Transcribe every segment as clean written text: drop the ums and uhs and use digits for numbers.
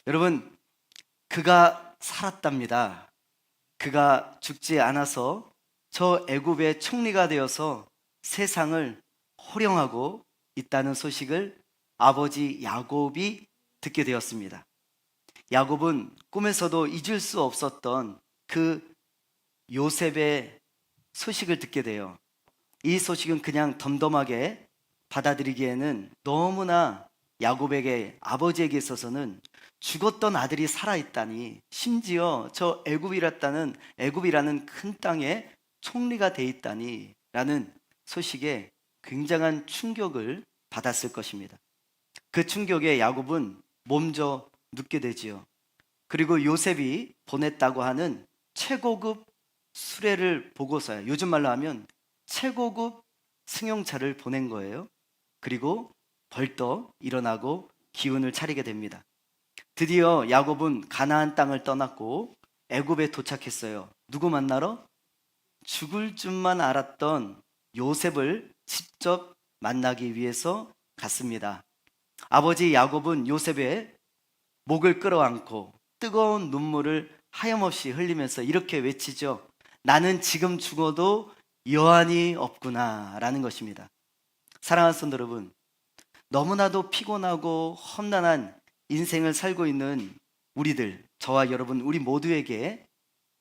여러분, 그가 살았답니다. 그가 죽지 않아서 저 애굽의 총리가 되어서 세상을 호령하고 있다는 소식을 아버지 야곱이 듣게 되었습니다. 야곱은 꿈에서도 잊을 수 없었던 그 요셉의 소식을 듣게 돼요. 이 소식은 그냥 덤덤하게 받아들이기에는 너무나 야곱에게, 아버지에게 있어서는 죽었던 아들이 살아있다니, 심지어 저 애굽이라는 큰 땅에 총리가 돼 있다니 라는 소식에 굉장한 충격을 받았을 것입니다. 그 충격에 야곱은 몸져 눕게 되지요. 그리고 요셉이 보냈다고 하는 최고급 수레를 보고서야, 요즘 말로 하면 최고급 승용차를 보낸 거예요. 그리고 벌떡 일어나고 기운을 차리게 됩니다. 드디어 야곱은 가나안 땅을 떠났고 애굽에 도착했어요. 누구 만나러? 죽을 줄만 알았던 요셉을 직접 만나기 위해서 갔습니다. 아버지 야곱은 요셉의 목을 끌어안고 뜨거운 눈물을 하염없이 흘리면서 이렇게 외치죠. 나는 지금 죽어도 여한이 없구나 라는 것입니다. 사랑하는 성도 여러분, 너무나도 피곤하고 험난한 인생을 살고 있는 우리들, 저와 여러분, 우리 모두에게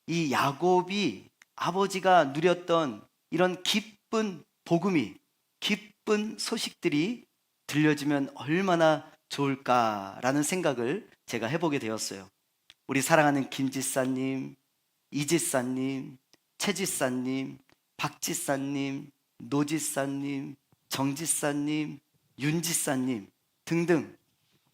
이 야곱이 아버지가 누렸던 이런 기쁜 복음이, 기쁜 소식들이 들려주면 얼마나 좋을까라는 생각을 제가 해보게 되었어요. 우리 사랑하는 김지사님, 이지사님, 최지사님, 박지사님, 노지사님, 정지사님, 윤지사님 등등,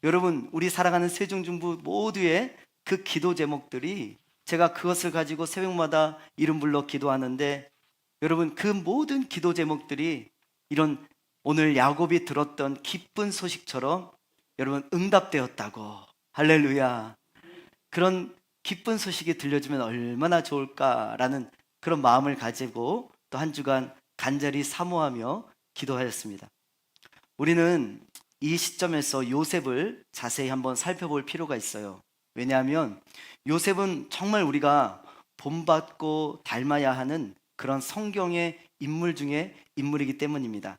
여러분, 우리 사랑하는 세종중부 모두의 그 기도 제목들이, 제가 그것을 가지고 새벽마다 이름 불러 기도하는데, 여러분, 그 모든 기도 제목들이 이런 오늘 야곱이 들었던 기쁜 소식처럼 여러분 응답되었다고, 할렐루야, 그런 기쁜 소식이 들려주면 얼마나 좋을까라는 그런 마음을 가지고 또 한 주간 간절히 사모하며 기도하였습니다. 우리는 이 시점에서 요셉을 자세히 한번 살펴볼 필요가 있어요. 왜냐하면 요셉은 정말 우리가 본받고 닮아야 하는 그런 성경의 인물 중에 인물이기 때문입니다.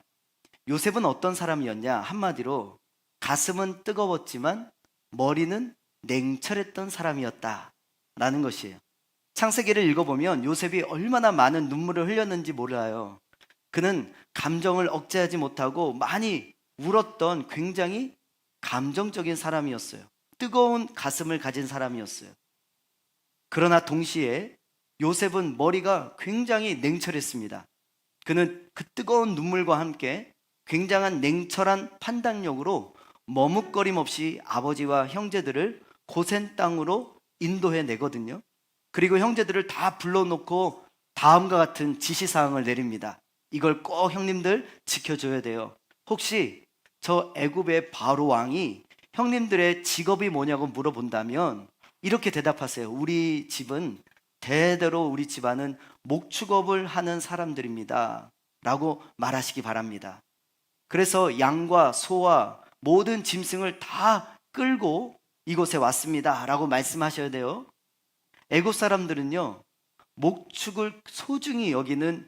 요셉은 어떤 사람이었냐? 한마디로 가슴은 뜨거웠지만 머리는 냉철했던 사람이었다라는 것이에요. 창세기를 읽어보면 요셉이 얼마나 많은 눈물을 흘렸는지 몰라요. 그는 감정을 억제하지 못하고 많이 울었던 굉장히 감정적인 사람이었어요. 뜨거운 가슴을 가진 사람이었어요. 그러나 동시에 요셉은 머리가 굉장히 냉철했습니다. 그는 그 뜨거운 눈물과 함께 굉장한 냉철한 판단력으로 머뭇거림 없이 아버지와 형제들을 고센 땅으로 인도해 내거든요. 그리고 형제들을 다 불러놓고 다음과 같은 지시사항을 내립니다. 이걸 꼭 형님들 지켜줘야 돼요. 혹시 저 애굽의 바로 왕이 형님들의 직업이 뭐냐고 물어본다면 이렇게 대답하세요. 우리 집은 대대로, 우리 집안은 목축업을 하는 사람들입니다 라고 말하시기 바랍니다. 그래서 양과 소와 모든 짐승을 다 끌고 이곳에 왔습니다 라고 말씀하셔야 돼요. 애굽 사람들은요, 목축을 소중히 여기는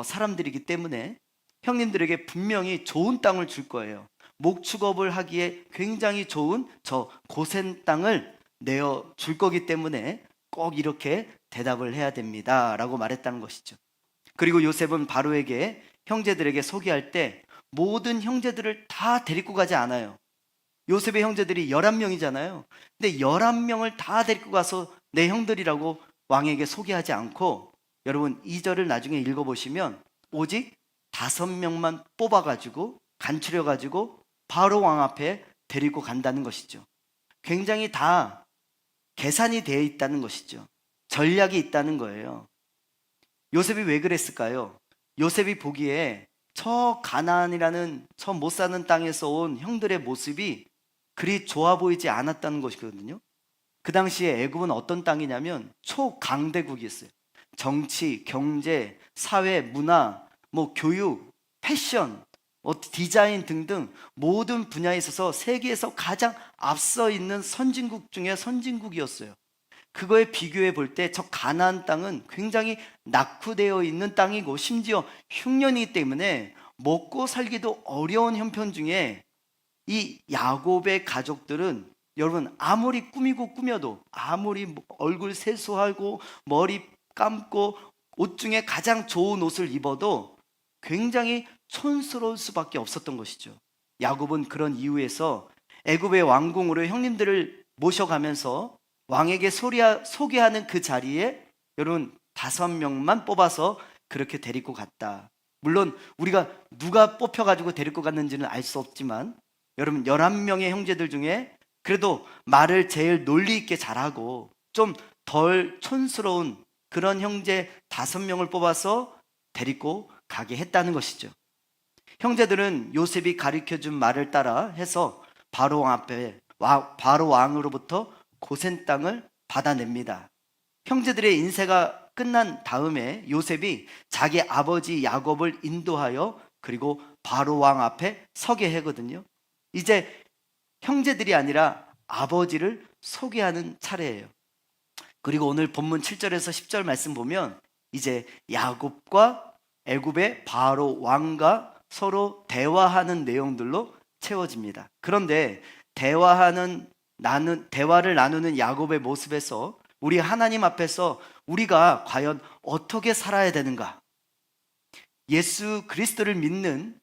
사람들이기 때문에 형님들에게 분명히 좋은 땅을 줄 거예요. 목축업을 하기에 굉장히 좋은 저 고센 땅을 내어 줄 거기 때문에 꼭 이렇게 대답을 해야 됩니다 라고 말했다는 것이죠. 그리고 요셉은 바로에게 형제들에게 소개할 때 모든 형제들을 다 데리고 가지 않아요. 요셉의 형제들이 11명이잖아요. 근데 11명을 다 데리고 가서 내 형들이라고 왕에게 소개하지 않고, 여러분 2절을 나중에 읽어보시면 오직 5명만 뽑아가지고 간추려가지고 바로 왕 앞에 데리고 간다는 것이죠. 굉장히 다 계산이 되어 있다는 것이죠. 전략이 있다는 거예요. 요셉이 왜 그랬을까요? 요셉이 보기에 저 가나안이라는 저 못 사는 땅에서 온 형들의 모습이 그리 좋아 보이지 않았다는 것이거든요. 그 당시에 애굽은 어떤 땅이냐면 초강대국이었어요. 정치, 경제, 사회, 문화, 교육, 패션, 디자인 등등 모든 분야에 있어서 세계에서 가장 앞서 있는 선진국 중에 선진국이었어요. 그거에 비교해 볼 때 저 가나안 땅은 굉장히 낙후되어 있는 땅이고 심지어 흉년이기 때문에 먹고 살기도 어려운 형편 중에 이 야곱의 가족들은 여러분 아무리 꾸미고 꾸며도 아무리 얼굴 세수하고 머리 감고 옷 중에 가장 좋은 옷을 입어도 굉장히 촌스러울 수밖에 없었던 것이죠. 야곱은 그런 이유에서 애굽의 왕궁으로 형님들을 모셔가면서 왕에게 소개하는 그 자리에 여러분 5명만 뽑아서 그렇게 데리고 갔다. 물론 우리가 누가 뽑혀가지고 데리고 갔는지는 알 수 없지만 여러분 11명의 형제들 중에 그래도 말을 제일 논리 있게 잘하고 좀 덜 촌스러운 그런 형제 5명을 뽑아서 데리고 가게 했다는 것이죠. 형제들은 요셉이 가르쳐준 말을 따라 해서 바로 왕 앞에 바로 왕으로부터 고센 땅을 받아냅니다. 형제들의 인세가 끝난 다음에 요셉이 자기 아버지 야곱을 인도하여 그리고 바로 왕 앞에 서게 하거든요. 이제 형제들이 아니라 아버지를 소개하는 차례예요. 그리고 오늘 본문 7절에서 10절 말씀 보면 이제 야곱과 애굽의 바로 왕과 서로 대화하는 내용들로 채워집니다. 그런데 대화를 나누는 야곱의 모습에서 우리 하나님 앞에서 우리가 과연 어떻게 살아야 되는가? 예수 그리스도를 믿는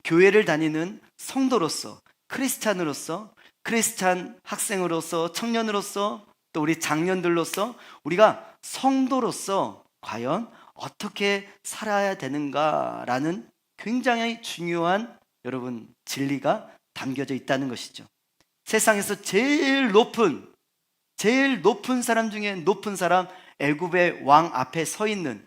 교회를 다니는 성도로서, 크리스찬으로서, 크리스찬 학생으로서, 청년으로서, 또 우리 장년들로서 우리가 성도로서 과연 어떻게 살아야 되는가라는 굉장히 중요한 여러분 진리가 담겨져 있다는 것이죠. 세상에서 제일 높은 사람 중에 높은 사람 애굽의 왕 앞에 서 있는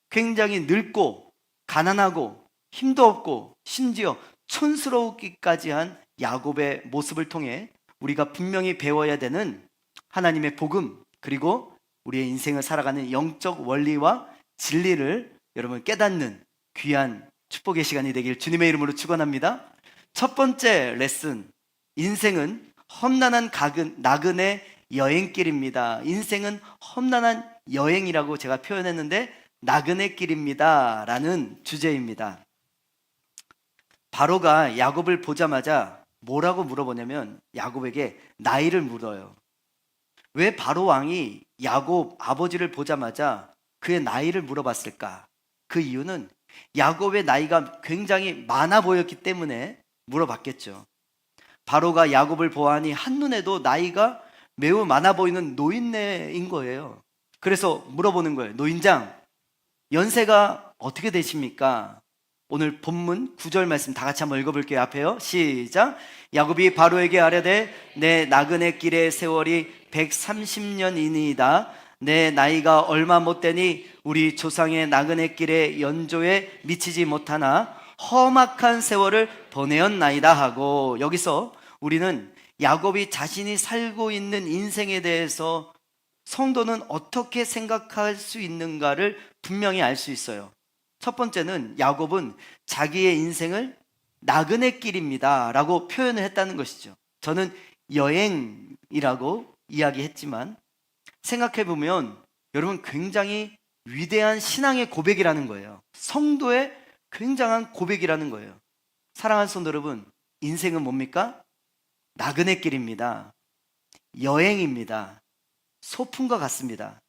굉장히 늙고 가난하고 힘도 없고 심지어 촌스러우기까지 한 야곱의 모습을 통해 우리가 분명히 배워야 되는 하나님의 복음 그리고 우리의 인생을 살아가는 영적 원리와 진리를 여러분 깨닫는 귀한 축복의 시간이 되길 주님의 이름으로 축원합니다. 첫 번째 레슨, 인생은 험난한 나그네 여행길입니다. 인생은 험난한 여행이라고 제가 표현했는데 나그네길입니다 라는 주제입니다. 바로가 야곱을 보자마자 뭐라고 물어보냐면 야곱에게 나이를 물어요. 왜 바로 왕이 야곱 아버지를 보자마자 그의 나이를 물어봤을까? 그 이유는 야곱의 나이가 굉장히 많아 보였기 때문에 물어봤겠죠. 바로가 야곱을 보아하니 한눈에도 나이가 매우 많아 보이는 노인네인 거예요. 그래서 물어보는 거예요. 노인장, 연세가 어떻게 되십니까? 오늘 본문 9절 말씀 다 같이 한번 읽어볼게요. 앞에요. 시작. 야곱이 바로에게 아뢰되 내 나그네 길의 세월이 130년이니이다. 내 나이가 얼마 못되니 우리 조상의 나그네 길의 연조에 미치지 못하나 험악한 세월을 보내었나이다 하고, 여기서 우리는 야곱이 자신이 살고 있는 인생에 대해서 성도는 어떻게 생각할 수 있는가를 분명히 알 수 있어요. 첫 번째는 야곱은 자기의 인생을 나그네 길입니다 라고 표현을 했다는 것이죠. 저는 여행이라고 이야기했지만 생각해보면 여러분 굉장히 위대한 신앙의 고백이라는 거예요. 성도의 굉장한 고백이라는 거예요. 사랑하는 성도 여러분, 인생은 뭡니까? 나그네 길입니다. 여행입니다. 소풍과 같습니다.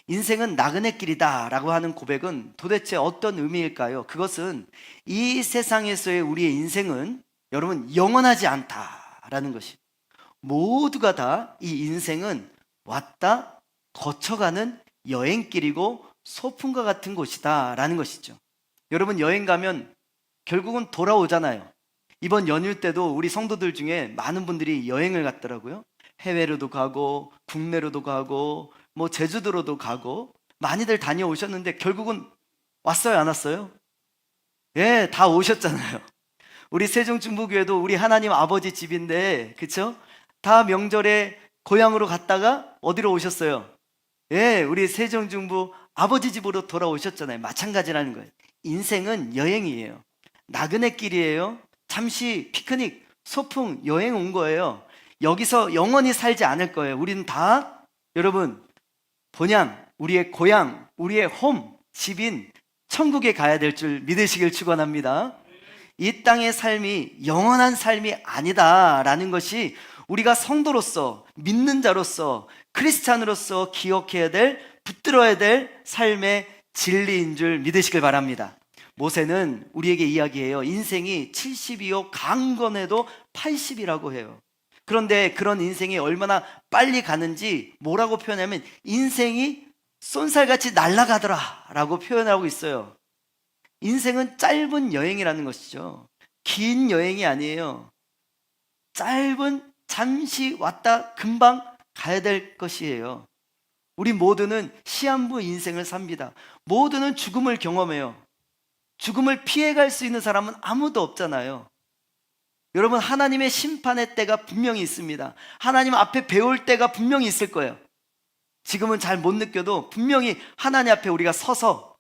인생은 나그네 길이다 라고 하는 고백은 도대체 어떤 의미일까요? 그것은 이 세상에서의 우리의 인생은 여러분 영원하지 않다라는 것입니다. 모두가 다 이 인생은 왔다 거쳐가는 여행길이고 소풍과 같은 곳이다 라는 것이죠. 여러분 여행 가면 결국은 돌아오잖아요. 이번 연휴 때도 우리 성도들 중에 많은 분들이 여행을 갔더라고요. 해외로도 가고 국내로도 가고 뭐 제주도로도 가고 많이들 다녀오셨는데 결국은 왔어요, 안 왔어요? 예, 다 오셨잖아요. 우리 세종중부교회도 우리 하나님 아버지 집인데, 그쵸? 다 명절에 고향으로 갔다가 어디로 오셨어요? 예, 우리 세종중부 아버지 집으로 돌아오셨잖아요. 마찬가지라는 거예요. 인생은 여행이에요. 나그네 길이에요. 잠시 피크닉, 소풍, 여행 온 거예요. 여기서 영원히 살지 않을 거예요. 우리는 다 여러분 본향, 우리의 고향, 우리의 홈, 집인 천국에 가야 될 줄 믿으시길 축원합니다. 이 땅의 삶이 영원한 삶이 아니다라는 것이 우리가 성도로서, 믿는 자로서, 크리스찬으로서 기억해야 될, 붙들어야 될 삶의 진리인 줄 믿으시길 바랍니다. 모세는 우리에게 이야기해요. 인생이 70이요 강건해도 80이라고 해요. 그런데 그런 인생이 얼마나 빨리 가는지 뭐라고 표현하면 인생이 쏜살같이 날아가더라 라고 표현하고 있어요. 인생은 짧은 여행이라는 것이죠. 긴 여행이 아니에요. 짧은 잠시 왔다 금방 가야 될 것이에요. 우리 모두는 시한부 인생을 삽니다. 모두는 죽음을 경험해요. 죽음을 피해갈 수 있는 사람은 아무도 없잖아요. 여러분, 하나님의 심판의 때가 분명히 있습니다. 하나님 앞에 배울 때가 분명히 있을 거예요. 지금은 잘 못 느껴도 분명히 하나님 앞에 우리가 서서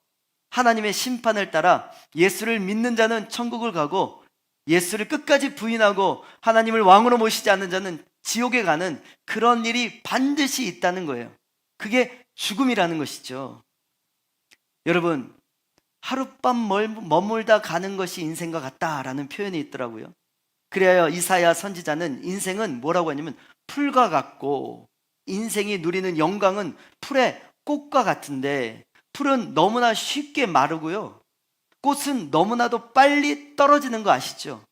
하나님의 심판을 따라 예수를 믿는 자는 천국을 가고 예수를 끝까지 부인하고 하나님을 왕으로 모시지 않는 자는 지옥에 가는 그런 일이 반드시 있다는 거예요. 그게 죽음이라는 것이죠. 여러분, 하룻밤 머물다 가는 것이 인생과 같다라는 표현이 있더라고요. 그래야 이사야 선지자는 인생은 뭐라고 하냐면 풀과 같고 인생이 누리는 영광은 풀의 꽃과 같은데 풀은 너무나 쉽게 마르고요. 꽃은 너무나도 빨리 떨어지는 거 아시죠?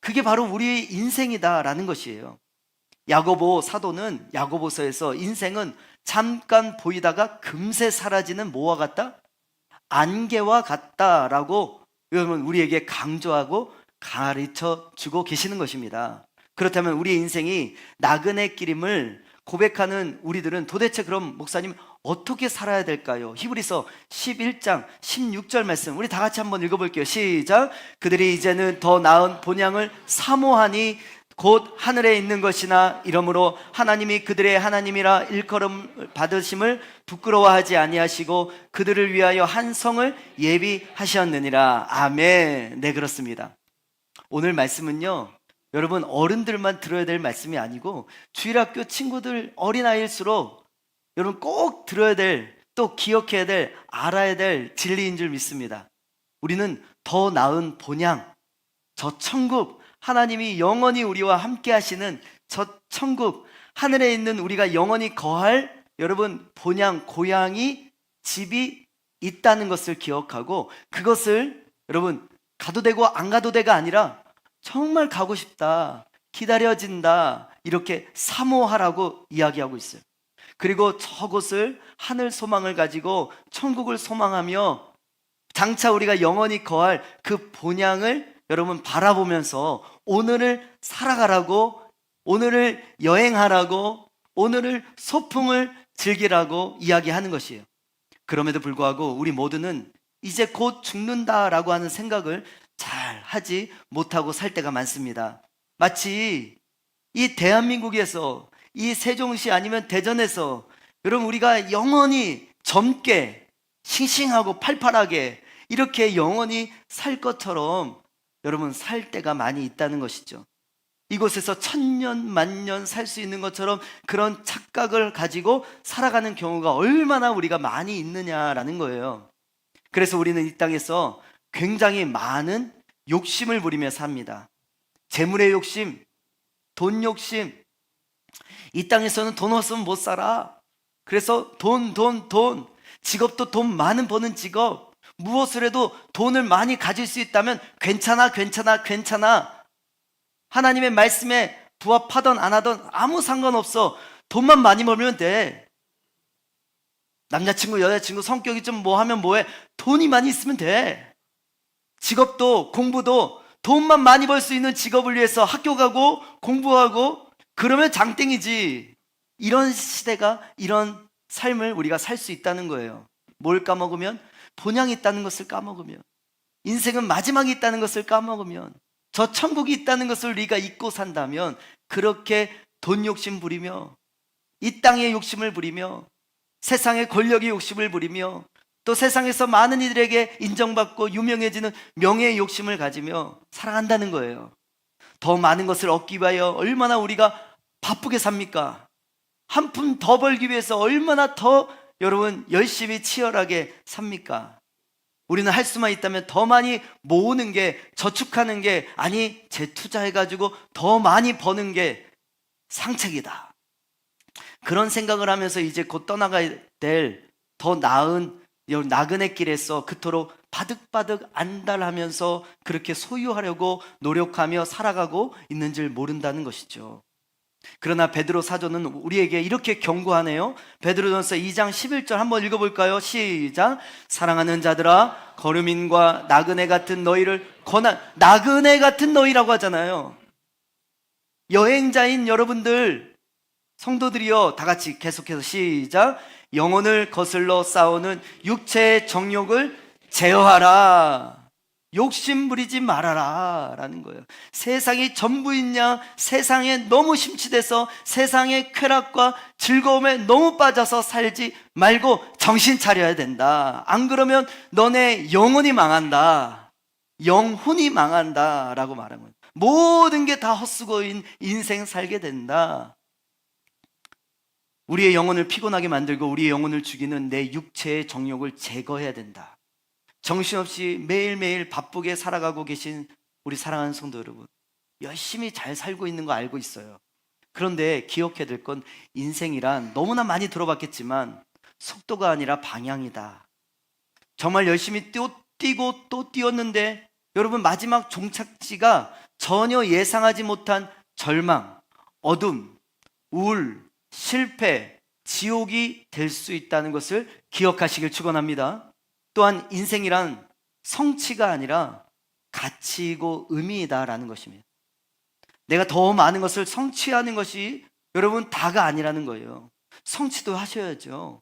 그게 바로 우리의 인생이다라는 것이에요. 야고보 사도는 야고보서에서 인생은 잠깐 보이다가 금세 사라지는 뭐와 같다? 안개와 같다라고 여러분 우리에게 강조하고 가르쳐 주고 계시는 것입니다. 그렇다면 우리의 인생이 나그네 길임을 고백하는 우리들은 도대체 그럼 목사님 어떻게 살아야 될까요? 히브리서 11장 16절 말씀 우리 다 같이 한번 읽어볼게요. 시작. 그들이 이제는 더 나은 본향을 사모하니 곧 하늘에 있는 것이나 이러므로 하나님이 그들의 하나님이라 일컬음 받으심을 부끄러워하지 아니하시고 그들을 위하여 한 성을 예비하셨느니라. 아멘. 네, 그렇습니다. 오늘 말씀은요, 여러분 어른들만 들어야 될 말씀이 아니고 주일학교 친구들 어린아이일수록 여러분 꼭 들어야 될, 또 기억해야 될, 알아야 될 진리인 줄 믿습니다. 우리는 더 나은 본향, 저 천국, 하나님이 영원히 우리와 함께 하시는 저 천국, 하늘에 있는 우리가 영원히 거할 여러분 본향, 고향이, 집이 있다는 것을 기억하고 그것을 여러분 가도 되고 안 가도 되가 아니라 정말 가고 싶다, 기다려진다, 이렇게 사모하라고 이야기하고 있어요. 그리고 저곳을 하늘 소망을 가지고 천국을 소망하며 장차 우리가 영원히 거할 그 본향을 여러분 바라보면서 오늘을 살아가라고, 오늘을 여행하라고, 오늘을 소풍을 즐기라고 이야기하는 것이에요. 그럼에도 불구하고 우리 모두는 이제 곧 죽는다라고 하는 생각을 잘 하지 못하고 살 때가 많습니다. 마치 이 대한민국에서, 이 세종시 아니면 대전에서 여러분 우리가 영원히 젊게 싱싱하고 팔팔하게 이렇게 영원히 살 것처럼 여러분 살 때가 많이 있다는 것이죠. 이곳에서 천년 만년 살 수 있는 것처럼 그런 착각을 가지고 살아가는 경우가 얼마나 우리가 많이 있느냐라는 거예요. 그래서 우리는 이 땅에서 굉장히 많은 욕심을 부리며 삽니다. 재물의 욕심, 돈 욕심. 이 땅에서는 돈 없으면 못 살아. 그래서 돈. 직업도 돈 많은 버는 직업. 무엇을 해도 돈을 많이 가질 수 있다면 괜찮아. 하나님의 말씀에 부합하던 안 하던 아무 상관없어. 돈만 많이 벌면 돼. 남자친구, 여자친구 성격이 좀 뭐 하면 뭐해. 돈이 많이 있으면 돼. 직업도 공부도 돈만 많이 벌 수 있는 직업을 위해서 학교 가고 공부하고 그러면 장땡이지. 이런 시대가, 이런 삶을 우리가 살 수 있다는 거예요. 뭘 까먹으면? 본향이 있다는 것을 까먹으면, 인생은 마지막이 있다는 것을 까먹으면, 저 천국이 있다는 것을 우리가 잊고 산다면 그렇게 돈 욕심 부리며 이 땅의 욕심을 부리며 세상의 권력의 욕심을 부리며 또 세상에서 많은 이들에게 인정받고 유명해지는 명예의 욕심을 가지며 살아간다는 거예요. 더 많은 것을 얻기 위하여 얼마나 우리가 바쁘게 삽니까? 한 푼 더 벌기 위해서 얼마나 더 여러분 열심히 치열하게 삽니까? 우리는 할 수만 있다면 더 많이 모으는 게, 저축하는 게, 아니 재투자해가지고 더 많이 버는 게 상책이다. 그런 생각을 하면서 이제 곧 떠나가야 될 더 나은 나그네 길에서 그토록 바득바득 안달하면서 그렇게 소유하려고 노력하며 살아가고 있는 줄 모른다는 것이죠. 그러나 베드로 사도는 우리에게 이렇게 경고하네요. 베드로전서 2장 11절 한번 읽어볼까요? 시작. 사랑하는 자들아, 거류민과 나그네 같은 너희를 나그네 같은 너희라고 하잖아요. 여행자인 여러분들, 성도들이여, 다 같이 계속해서 시작. 영혼을 거슬러 싸우는 육체의 정욕을 제어하라. 욕심 부리지 말아라 라는 거예요. 세상이 전부있냐? 세상에 너무 심취돼서 세상의 쾌락과 즐거움에 너무 빠져서 살지 말고 정신 차려야 된다. 안 그러면 너네 영혼이 망한다. 영혼이 망한다 라고 말한 거예요. 모든 게 다 헛수고인 인생 살게 된다. 우리의 영혼을 피곤하게 만들고 우리의 영혼을 죽이는 내 육체의 정욕을 제거해야 된다. 정신없이 매일매일 바쁘게 살아가고 계신 우리 사랑하는 성도 여러분, 열심히 잘 살고 있는 거 알고 있어요. 그런데 기억해야 될 건 인생이란 너무나 많이 들어봤겠지만 속도가 아니라 방향이다. 정말 열심히 뛰고 또 뛰었는데 여러분 마지막 종착지가 전혀 예상하지 못한 절망, 어둠, 우울, 실패, 지옥이 될 수 있다는 것을 기억하시길 축원합니다. 또한 인생이란 성취가 아니라 가치이고 의미이다라는 것입니다. 내가 더 많은 것을 성취하는 것이 여러분 다가 아니라는 거예요. 성취도 하셔야죠.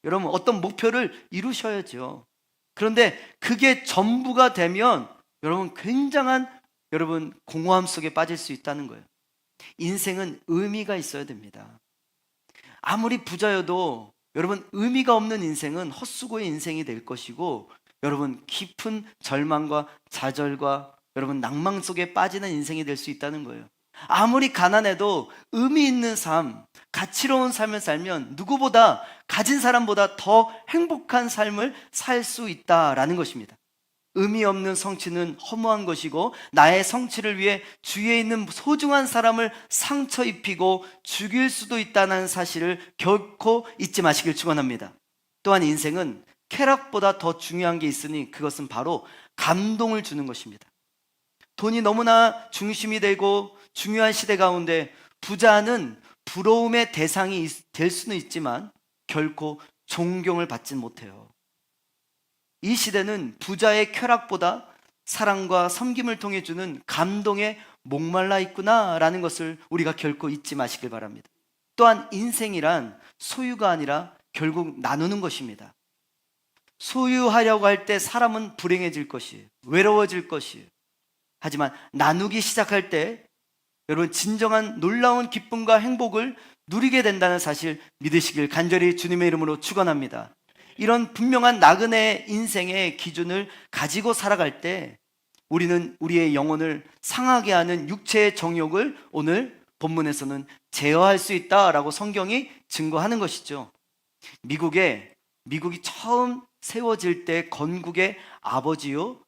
여러분 어떤 목표를 이루셔야죠. 그런데 그게 전부가 되면 여러분 굉장한 여러분 공허함 속에 빠질 수 있다는 거예요. 인생은 의미가 있어야 됩니다. 아무리 부자여도 여러분 의미가 없는 인생은 헛수고의 인생이 될 것이고, 여러분 깊은 절망과 좌절과 여러분 낭망 속에 빠지는 인생이 될 수 있다는 거예요. 아무리 가난해도 의미 있는 삶, 가치로운 삶을 살면 누구보다, 가진 사람보다 더 행복한 삶을 살 수 있다라는 것입니다. 의미 없는 성취는 허무한 것이고, 나의 성취를 위해 주위에 있는 소중한 사람을 상처 입히고 죽일 수도 있다는 사실을 결코 잊지 마시길 축원합니다. 또한 인생은 쾌락보다 더 중요한 게 있으니 그것은 바로 감동을 주는 것입니다. 돈이 너무나 중심이 되고 중요한 시대 가운데 부자는 부러움의 대상이 될 수는 있지만 결코 존경을 받진 못해요. 이 시대는 부자의 쾌락보다 사랑과 섬김을 통해 주는 감동에 목말라 있구나라는 것을 우리가 결코 잊지 마시길 바랍니다. 또한 인생이란 소유가 아니라 결국 나누는 것입니다. 소유하려고 할 때 사람은 불행해질 것이에요. 외로워질 것이에요. 하지만 나누기 시작할 때 여러분 진정한 놀라운 기쁨과 행복을 누리게 된다는 사실 믿으시길 간절히 주님의 이름으로 축원합니다. 이런 분명한 나그네 인생의 기준을 가지고 살아갈 때 우리는 우리의 영혼을 상하게 하는 육체의 정욕을 오늘 본문에서는 제어할 수 있다라고 성경이 증거하는 것이죠. 미국이 처음 세워질 때 건국의 아버지요,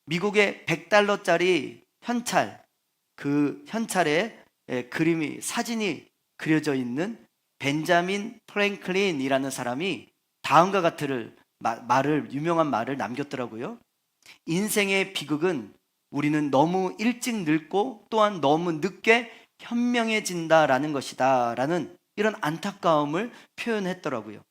미국의 100달러짜리 현찰, 그 현찰에 그림이, 사진이 그려져 있는 벤자민 프랭클린이라는 사람이 다음과 같은 유명한 말을 남겼더라고요. 인생의 비극은 우리는 너무 일찍 늙고 또한 너무 늦게 현명해진다라는 것이다 라는 이런 안타까움을 표현했더라고요.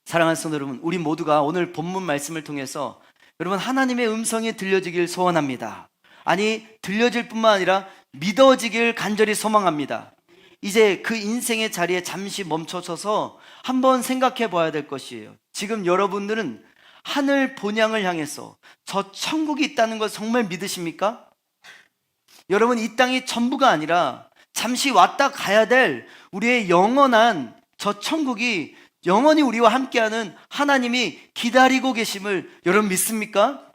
사랑하는 성도 여러분, 우리 모두가 오늘 본문 말씀을 통해서 여러분 하나님의 음성이 들려지길 소원합니다. 아니 들려질 뿐만 아니라 믿어지길 간절히 소망합니다. 이제 그 인생의 자리에 잠시 멈춰서서 한번 생각해 봐야 될 것이에요. 지금 여러분들은 하늘 본향을 향해서 저 천국이 있다는 걸 정말 믿으십니까? 여러분 이 땅이 전부가 아니라 잠시 왔다 가야 될 우리의 영원한 저 천국이 영원히 우리와 함께하는 하나님이 기다리고 계심을 여러분 믿습니까?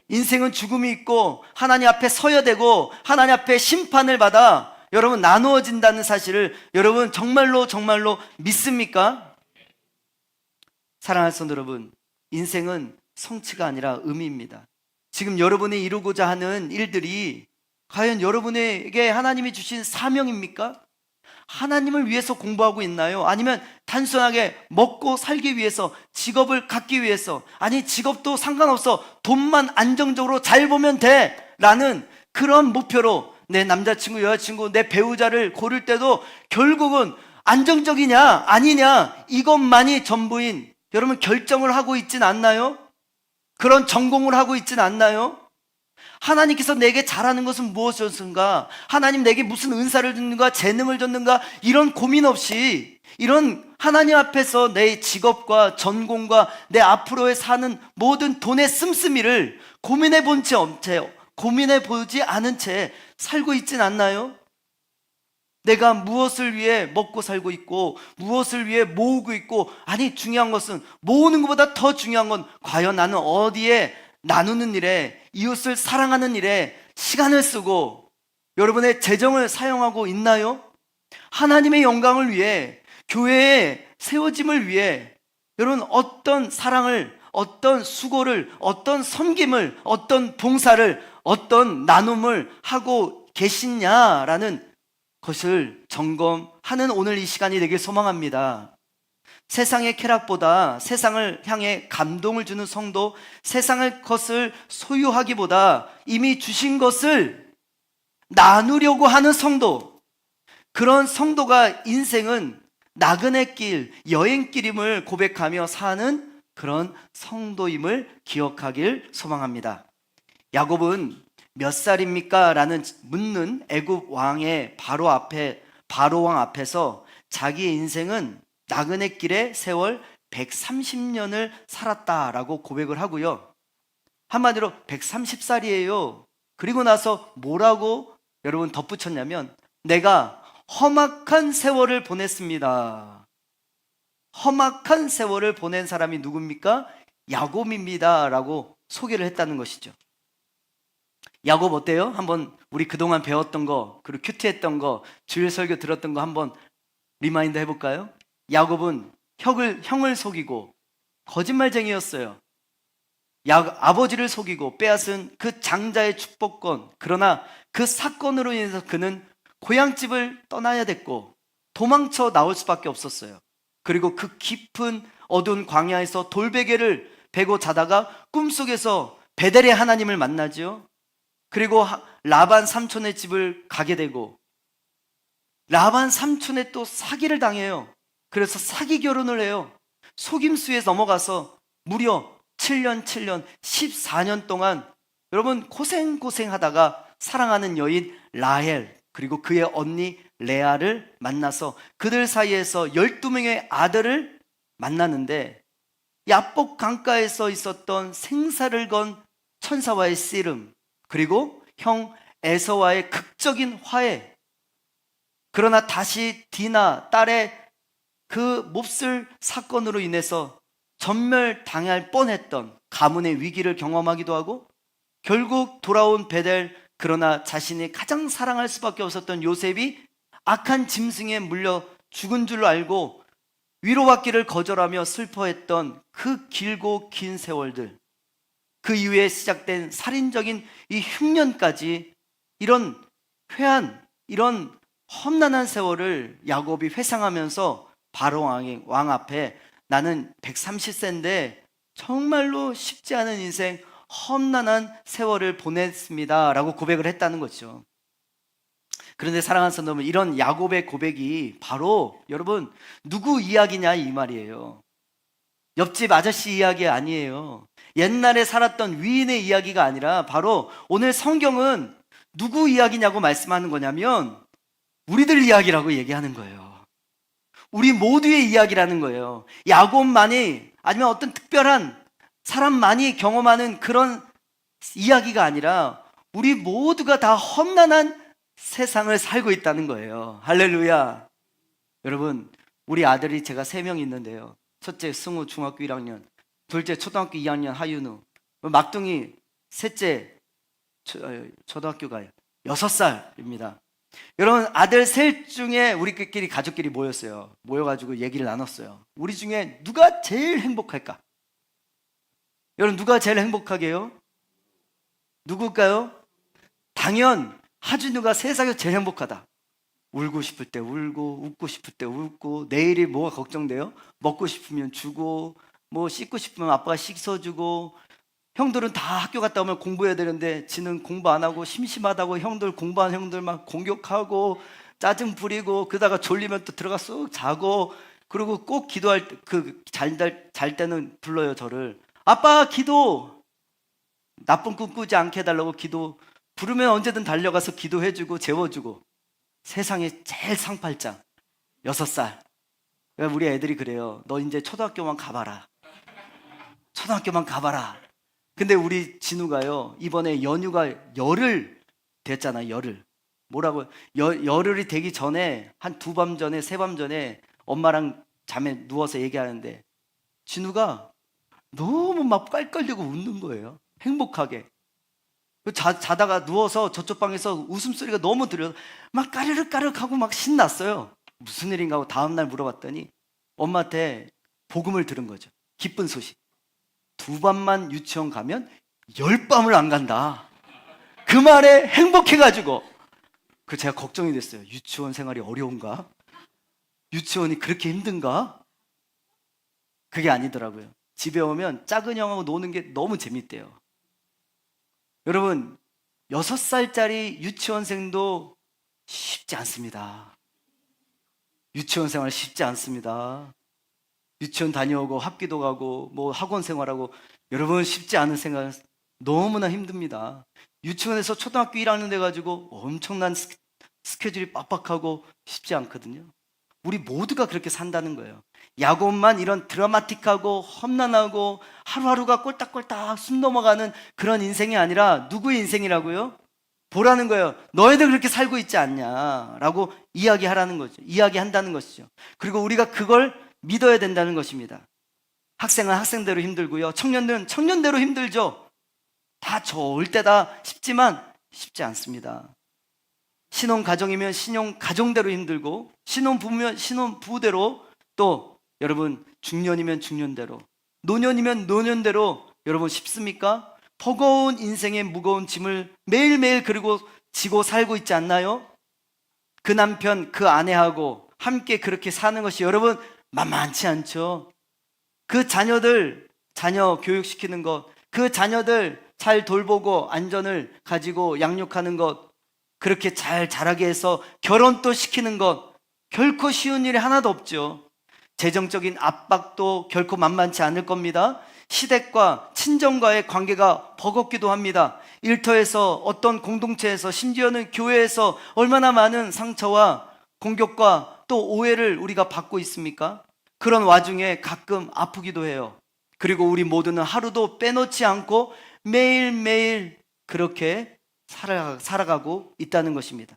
인생은 죽음이 있고 하나님 앞에 서야 되고 하나님 앞에 심판을 받아 여러분 나누어진다는 사실을 여러분 정말로 믿습니까? 사랑하는 성도 여러분, 인생은 성취가 아니라 의미입니다. 지금 여러분이 이루고자 하는 일들이 과연 여러분에게 하나님이 주신 사명입니까? 하나님을 위해서 공부하고 있나요? 아니면 단순하게 먹고 살기 위해서, 직업을 갖기 위해서, 아니 직업도 상관없어, 돈만 안정적으로 잘 보면 돼 라는 그런 목표로 내 남자친구, 여자친구, 내 배우자를 고를 때도 결국은 안정적이냐 아니냐 이것만이 전부인, 여러분 결정을 하고 있진 않나요? 그런 전공을 하고 있진 않나요? 하나님께서 내게 잘하는 것은 무엇이었는가? 하나님 내게 무슨 은사를 줬는가? 재능을 줬는가? 이런 고민 없이, 이런 하나님 앞에서 내 직업과 전공과 내 앞으로의 사는 모든 돈의 씀씀이를 고민해 보지 않은 채 살고 있진 않나요? 내가 무엇을 위해 먹고 살고 있고 무엇을 위해 모으고 있고, 아니 중요한 것은, 모으는 것보다 더 중요한 건 과연 나는 어디에 나누는 일에, 이웃을 사랑하는 일에 시간을 쓰고 여러분의 재정을 사용하고 있나요? 하나님의 영광을 위해, 교회의 세워짐을 위해 여러분 어떤 사랑을, 어떤 수고를, 어떤 섬김을, 어떤 봉사를, 어떤 나눔을 하고 계시냐라는 것을 점검하는 오늘 이 시간이 되길 소망합니다. 세상의 쾌락보다 세상을 향해 감동을 주는 성도, 세상의 것을 소유하기보다 이미 주신 것을 나누려고 하는 성도, 그런 성도가 인생은 나그네 길, 여행길임을 고백하며 사는 그런 성도임을 기억하길 소망합니다. 야곱은 몇 살입니까? 라는 묻는 애굽 왕의 바로왕 앞에서 자기의 인생은 나그네 길의 세월 130년을 살았다라고 고백을 하고요. 한마디로 130살이에요. 그리고 나서 뭐라고 여러분 덧붙였냐면, 내가 험악한 세월을 보냈습니다. 험악한 세월을 보낸 사람이 누굽니까? 야곱입니다 라고 소개를 했다는 것이죠. 야곱 어때요? 한번 우리 그동안 배웠던 거, 그리고 큐티했던 거, 주일 설교 들었던 거 한번 리마인드 해볼까요? 야곱은 형을 속이고 거짓말쟁이였어요. 아버지를 속이고 빼앗은 그 장자의 축복권, 그러나 그 사건으로 인해서 그는 고향집을 떠나야 됐고 도망쳐 나올 수밖에 없었어요. 그리고 그 깊은 어두운 광야에서 돌베개를 베고 자다가 꿈속에서 베델의 하나님을 만나지요. 그리고 라반 삼촌의 집을 가게 되고 라반 삼촌의 또 사기를 당해요. 그래서 사기 결혼을 해요. 속임수에 넘어가서 무려 7년 14년 동안 여러분 고생하다가 사랑하는 여인 라헬, 그리고 그의 언니 레아를 만나서 그들 사이에서 12명의 아들을 만나는데, 야복 강가에서 있었던 생사를 건 천사와의 씨름, 그리고 형 에서와의 극적인 화해, 그러나 다시 디나 딸의 그 몹쓸 사건으로 인해서 전멸당할 뻔했던 가문의 위기를 경험하기도 하고, 결국 돌아온 베델, 그러나 자신이 가장 사랑할 수밖에 없었던 요셉이 악한 짐승에 물려 죽은 줄 알고 위로받기를 거절하며 슬퍼했던 그 길고 긴 세월들, 그 이후에 시작된 살인적인 이 흉년까지, 이런 이런 험난한 세월을 야곱이 회상하면서 바로왕 앞에 나는 130세인데 정말로 쉽지 않은 인생, 험난한 세월을 보냈습니다 라고 고백을 했다는 거죠. 그런데 사랑하는 성도 여러분, 이런 야곱의 고백이 바로 여러분 누구 이야기냐 이 말이에요. 옆집 아저씨 이야기 아니에요. 옛날에 살았던 위인의 이야기가 아니라 바로 오늘 성경은 누구 이야기냐고 말씀하는 거냐면 우리들 이야기라고 얘기하는 거예요. 우리 모두의 이야기라는 거예요. 야곱만이, 아니면 어떤 특별한 사람만이 경험하는 그런 이야기가 아니라 우리 모두가 다 험난한 세상을 살고 있다는 거예요. 할렐루야. 여러분, 우리 아들이 제가 3명 있는데요. 첫째 승우 중학교 1학년, 둘째 초등학교 2학년 하윤우, 막둥이 셋째 초등학교 가요. 6살입니다. 여러분, 아들 셋 중에 우리끼리 가족끼리 모였어요. 모여가지고 얘기를 나눴어요. 우리 중에 누가 제일 행복할까? 여러분, 누가 제일 행복하게요? 누굴까요? 당연 하준우가 세상에서 제일 행복하다. 울고 싶을 때 울고, 웃고 싶을 때 웃고, 내일이 뭐가 걱정돼요? 먹고 싶으면 주고, 뭐 씻고 싶으면 아빠가 씻어주고. 형들은 다 학교 갔다 오면 공부해야 되는데 지는 공부 안 하고 심심하다고 형들, 공부하는 형들 막 공격하고 짜증 부리고, 그러다가 졸리면 또 들어가 쑥 자고. 그리고 꼭 기도할 때, 잘 때는 불러요, 저를. 아빠 기도, 나쁜 꿈 꾸지 않게 해달라고 기도. 부르면 언제든 달려가서 기도해주고 재워주고. 세상에 제일 상팔자 6살. 우리 애들이 그래요. 너 이제 초등학교만 가봐라. 초등학교만 가봐라. 근데 우리 진우가요, 이번에 연휴가 열흘 됐잖아. 열흘. 뭐라고, 열흘이 되기 전에 한 2밤 전에 3밤 전에 엄마랑 잠에 누워서 얘기하는데 진우가 너무 막 깔깔대고 웃는 거예요. 행복하게. 자다가 누워서 저쪽 방에서 웃음소리가 너무 들려서 막 까르륵 하고 막 신났어요. 무슨 일인가 하고 다음날 물어봤더니 엄마한테 복음을 들은 거죠. 기쁜 소식. 2밤만 유치원 가면 10밤을 안 간다. 그 말에 행복해가지고. 제가 걱정이 됐어요. 유치원 생활이 어려운가? 유치원이 그렇게 힘든가? 그게 아니더라고요. 집에 오면 작은 형하고 노는 게 너무 재밌대요. 여러분, 6살짜리 유치원생도 쉽지 않습니다. 유치원 생활 쉽지 않습니다. 유치원 다녀오고 학기도 가고 뭐 학원 생활하고, 여러분 쉽지 않은 생활, 너무나 힘듭니다. 유치원에서 초등학교 1학년 돼가지고 엄청난 스케줄이 빡빡하고 쉽지 않거든요. 우리 모두가 그렇게 산다는 거예요. 야곱만 이런 드라마틱하고 험난하고 하루하루가 꼴딱꼴딱 숨 넘어가는 그런 인생이 아니라 누구의 인생이라고요? 보라는 거예요. 너희들 그렇게 살고 있지 않냐라고 이야기하라는 거죠. 이야기한다는 것이죠. 그리고 우리가 그걸 믿어야 된다는 것입니다. 학생은 학생대로 힘들고요, 청년들은 청년대로 힘들죠. 다 좋을 때다 싶지만 쉽지 않습니다. 신혼 가정이면 신혼 가정대로 힘들고, 신혼 부부면 신혼 부부대로, 또 여러분 중년이면 중년대로, 노년이면 노년대로. 여러분 쉽습니까? 버거운 인생의 무거운 짐을 매일매일 그리고 지고 살고 있지 않나요? 그 남편, 그 아내하고 함께 그렇게 사는 것이 여러분 만만치 않죠. 그 자녀 교육시키는 것, 그 자녀들 잘 돌보고 안전을 가지고 양육하는 것, 그렇게 잘 자라게 해서 결혼도 시키는 것, 결코 쉬운 일이 하나도 없죠. 재정적인 압박도 결코 만만치 않을 겁니다. 시댁과 친정과의 관계가 버겁기도 합니다. 일터에서, 어떤 공동체에서, 심지어는 교회에서 얼마나 많은 상처와 공격과 또 오해를 우리가 받고 있습니까? 그런 와중에 가끔 아프기도 해요. 그리고 우리 모두는 하루도 빼놓지 않고 매일매일 그렇게 살아가고 있다는 것입니다.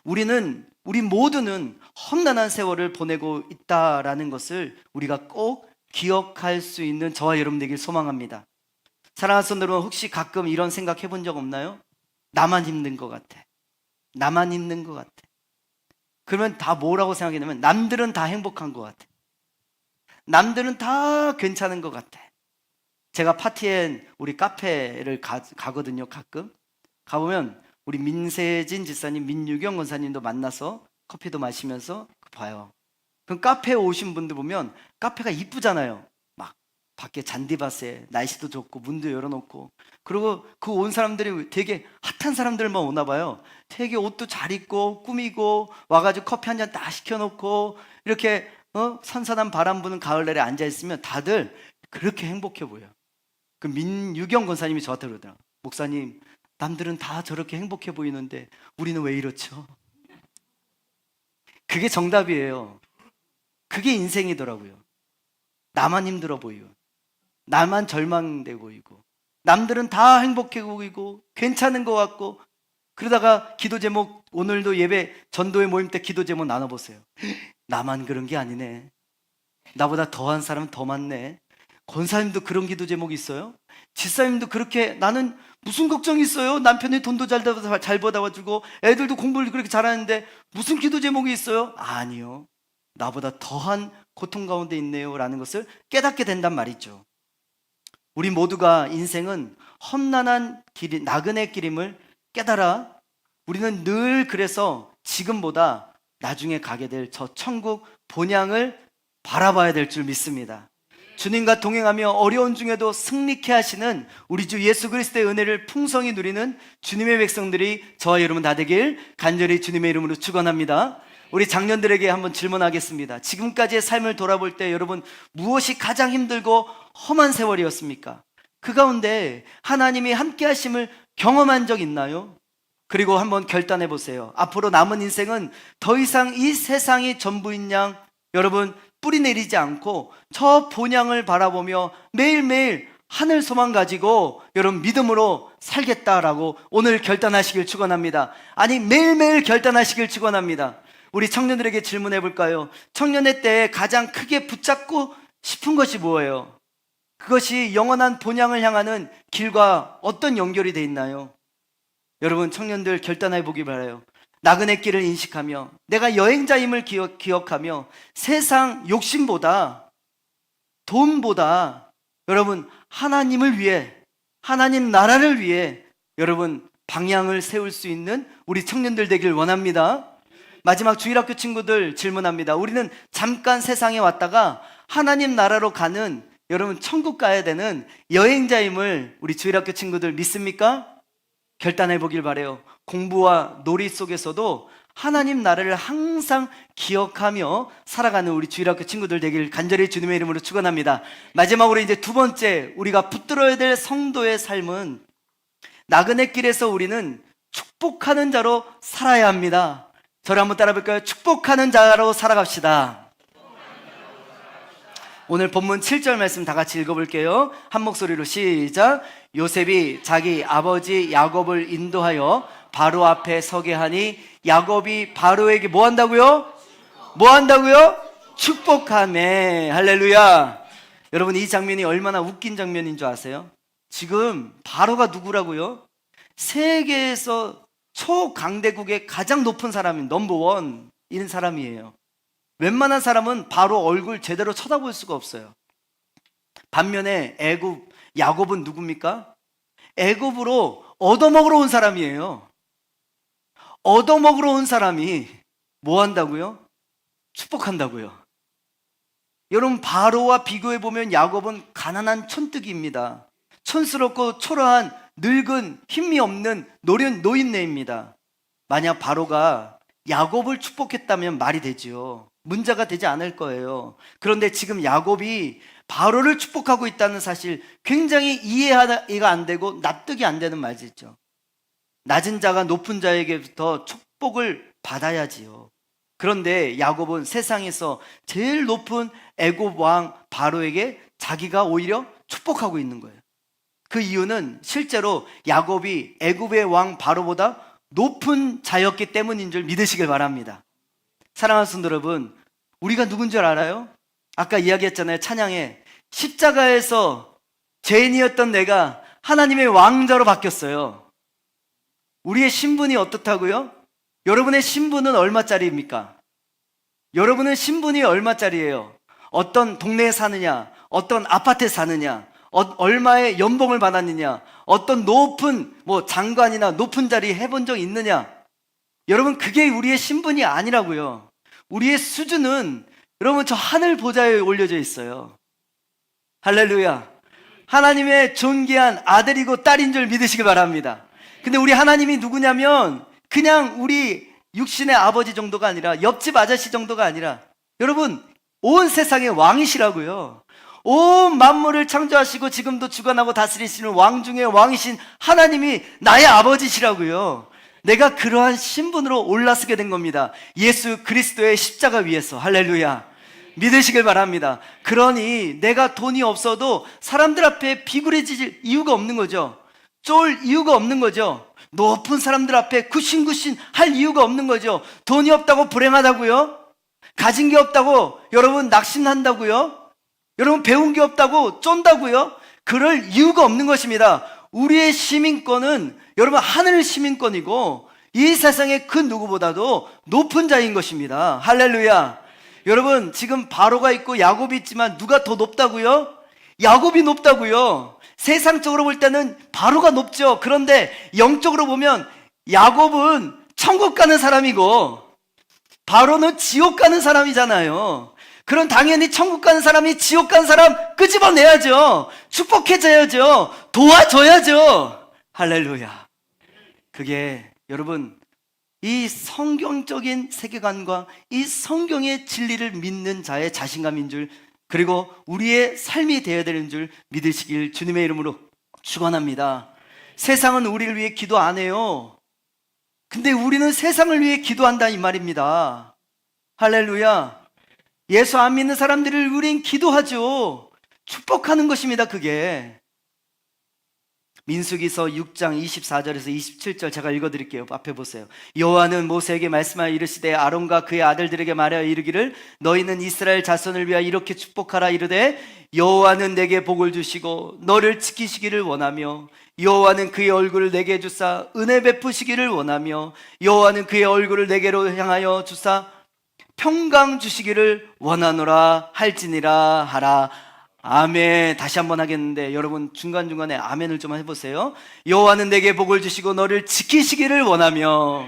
우리 모두는 험난한 세월을 보내고 있다라는 것을 우리가 꼭 기억할 수 있는 저와 여러분 되길 소망합니다. 사랑하는 성도 여러분, 혹시 가끔 이런 생각 해본 적 없나요? 나만 힘든 것 같아. 나만 힘든 것 같아. 그러면 다 뭐라고 생각했냐면 남들은 다 행복한 것 같아. 남들은 다 괜찮은 것 같아. 제가 파티엔 우리 카페를 가거든요. 가끔 가보면 우리 민세진 집사님, 민유경 권사님도 만나서 커피도 마시면서 봐요. 그럼 카페에 오신 분들 보면 카페가 이쁘잖아요. 막 밖에 잔디밭에 날씨도 좋고 문도 열어놓고, 그리고 그 온 사람들이 되게 핫한 사람들만 오나 봐요. 되게 옷도 잘 입고 꾸미고 와가지고 커피 한 잔 딱 시켜놓고 이렇게 선선한 바람 부는 가을날에 앉아있으면 다들 그렇게 행복해 보여. 그 민유경 권사님이 저한테 그러더라고요. 목사님, 남들은 다 저렇게 행복해 보이는데 우리는 왜 이렇죠? 그게 정답이에요. 그게 인생이더라고요. 나만 힘들어 보이고, 나만 절망돼 보이고, 남들은 다 행복해 보이고 괜찮은 것 같고. 그러다가 기도 제목, 오늘도 예배 전도회 모임 때 기도 제목 나눠보세요. 나만 그런 게 아니네. 나보다 더한 사람은 더 많네. 권사님도 그런 기도 제목이 있어요? 집사님도 그렇게, 나는 무슨 걱정이 있어요? 남편이 돈도 잘 받아가지고 애들도 공부를 그렇게 잘하는데 무슨 기도 제목이 있어요? 아니요. 나보다 더한 고통 가운데 있네요 라는 것을 깨닫게 된단 말이죠. 우리 모두가 인생은 험난한 길이, 나그네 길임을 깨달아 우리는 늘 그래서 지금보다 나중에 가게 될 저 천국 본향을 바라봐야 될 줄 믿습니다. 주님과 동행하며 어려운 중에도 승리케 하시는 우리 주 예수 그리스도의 은혜를 풍성히 누리는 주님의 백성들이 저와 여러분 다 되길 간절히 주님의 이름으로 축원합니다. 우리 장년들에게 한번 질문하겠습니다. 지금까지의 삶을 돌아볼 때 여러분 무엇이 가장 힘들고 험한 세월이었습니까? 그 가운데 하나님이 함께 하심을 경험한 적 있나요? 그리고 한번 결단해 보세요. 앞으로 남은 인생은 더 이상 이 세상이 전부인 양 여러분 뿌리 내리지 않고 저 본향을 바라보며 매일매일 하늘 소망 가지고 여러분 믿음으로 살겠다라고 오늘 결단하시길 축원합니다. 아니 매일매일 결단하시길 축원합니다. 우리 청년들에게 질문해 볼까요? 청년의 때에 가장 크게 붙잡고 싶은 것이 뭐예요? 그것이 영원한 본향을 향하는 길과 어떤 연결이 돼 있나요? 여러분 청년들 결단해 보기 바라요. 나그네 길을 인식하며 내가 여행자임을 기억하며 세상 욕심보다 돈보다 여러분 하나님을 위해 하나님 나라를 위해 여러분 방향을 세울 수 있는 우리 청년들 되길 원합니다. 마지막 주일학교 친구들 질문합니다. 우리는 잠깐 세상에 왔다가 하나님 나라로 가는 여러분 천국 가야 되는 여행자임을 우리 주일학교 친구들 믿습니까? 결단해 보길 바래요. 공부와 놀이 속에서도 하나님 나라를 항상 기억하며 살아가는 우리 주일학교 친구들 되길 간절히 주님의 이름으로 축원합니다. 마지막으로 이제 두 번째 우리가 붙들어야 될 성도의 삶은 나그네 길에서 우리는 축복하는 자로 살아야 합니다. 저를 한번 따라 볼까요? 축복하는 자로 살아갑시다. 오늘 본문 7절 말씀 다 같이 읽어볼게요. 한 목소리로 시작. 요셉이 자기 아버지 야곱을 인도하여 바로 앞에 서게 하니 야곱이 바로에게 뭐 한다고요? 뭐 한다고요? 축복하네. 할렐루야. 여러분 이 장면이 얼마나 웃긴 장면인 줄 아세요? 지금 바로가 누구라고요? 세계에서 초강대국의 가장 높은 사람인 넘버원 이런 사람이에요. 웬만한 사람은 바로 얼굴 제대로 쳐다볼 수가 없어요. 반면에 야곱은 누굽니까? 애굽으로 얻어먹으러 온 사람이에요. 얻어먹으러 온 사람이 뭐 한다고요? 축복한다고요. 여러분 바로와 비교해 보면 야곱은 가난한 촌뜨기입니다. 촌스럽고 초라한 늙은 힘이 없는 노인네입니다. 만약 바로가 야곱을 축복했다면 말이 되지요. 문제가 되지 않을 거예요. 그런데 지금 야곱이 바로를 축복하고 있다는 사실 굉장히 이해가 안 되고 납득이 안 되는 말이죠. 낮은 자가 높은 자에게부터 축복을 받아야지요. 그런데 야곱은 세상에서 제일 높은 애굽 왕 바로에게 자기가 오히려 축복하고 있는 거예요. 그 이유는 실제로 야곱이 애굽의 왕 바로보다 높은 자였기 때문인 줄 믿으시길 바랍니다. 사랑하는 성도 여러분, 우리가 누군 줄 알아요? 아까 이야기했잖아요. 찬양에 십자가에서 죄인이었던 내가 하나님의 왕자로 바뀌었어요. 우리의 신분이 어떻다고요? 여러분의 신분은 얼마짜리입니까? 여러분의 신분이 얼마짜리예요? 어떤 동네에 사느냐, 어떤 아파트에 사느냐, 얼마의 연봉을 받았느냐, 어떤 높은 장관이나 높은 자리 해본 적 있느냐? 여러분 그게 우리의 신분이 아니라고요. 우리의 수준은 여러분 저 하늘 보좌에 올려져 있어요. 할렐루야. 하나님의 존귀한 아들이고 딸인 줄 믿으시기 바랍니다. 근데 우리 하나님이 누구냐면 그냥 우리 육신의 아버지 정도가 아니라 옆집 아저씨 정도가 아니라 여러분 온 세상의 왕이시라고요. 온 만물을 창조하시고 지금도 주관하고 다스리시는 왕 중의 왕이신 하나님이 나의 아버지시라고요. 내가 그러한 신분으로 올라서게 된 겁니다. 예수 그리스도의 십자가 위에서. 할렐루야. 믿으시길 바랍니다. 그러니 내가 돈이 없어도 사람들 앞에 비굴해질 이유가 없는 거죠. 쫄 이유가 없는 거죠. 높은 사람들 앞에 굿신굿신 할 이유가 없는 거죠. 돈이 없다고 불행하다고요? 가진 게 없다고 여러분 낙심한다고요? 여러분 배운 게 없다고 쫀다고요? 그럴 이유가 없는 것입니다. 우리의 시민권은 여러분 하늘 시민권이고 이 세상의 그 누구보다도 높은 자인 것입니다. 할렐루야. 여러분 지금 바로가 있고 야곱이 있지만 누가 더 높다고요? 야곱이 높다고요. 세상적으로 볼 때는 바로가 높죠. 그런데 영적으로 보면 야곱은 천국 가는 사람이고 바로는 지옥 가는 사람이잖아요. 그럼 당연히 천국 가는 사람이 지옥 가는 사람 끄집어내야죠. 축복해줘야죠. 도와줘야죠. 할렐루야. 그게 여러분 이 성경적인 세계관과 이 성경의 진리를 믿는 자의 자신감인 줄, 그리고 우리의 삶이 되어야 되는 줄 믿으시길 주님의 이름으로 축원합니다. 세상은 우리를 위해 기도 안 해요. 근데 우리는 세상을 위해 기도한다 이 말입니다. 할렐루야. 예수 안 믿는 사람들을 우린 기도하죠. 축복하는 것입니다. 그게 민수기서 6장 24절에서 27절 제가 읽어드릴게요. 앞에 보세요. 여호와는 모세에게 말씀하여 이르시되 아론과 그의 아들들에게 말하여 이르기를 너희는 이스라엘 자손을 위하여 이렇게 축복하라. 이르되 여호와는 내게 복을 주시고 너를 지키시기를 원하며 여호와는 그의 얼굴을 내게 주사 은혜 베푸시기를 원하며 여호와는 그의 얼굴을 내게로 향하여 주사 평강 주시기를 원하노라 할지니라 하라. 아멘. 다시 한번 하겠는데 여러분 중간중간에 아멘을 좀 해보세요. 여호와는 내게 복을 주시고 너를 지키시기를 원하며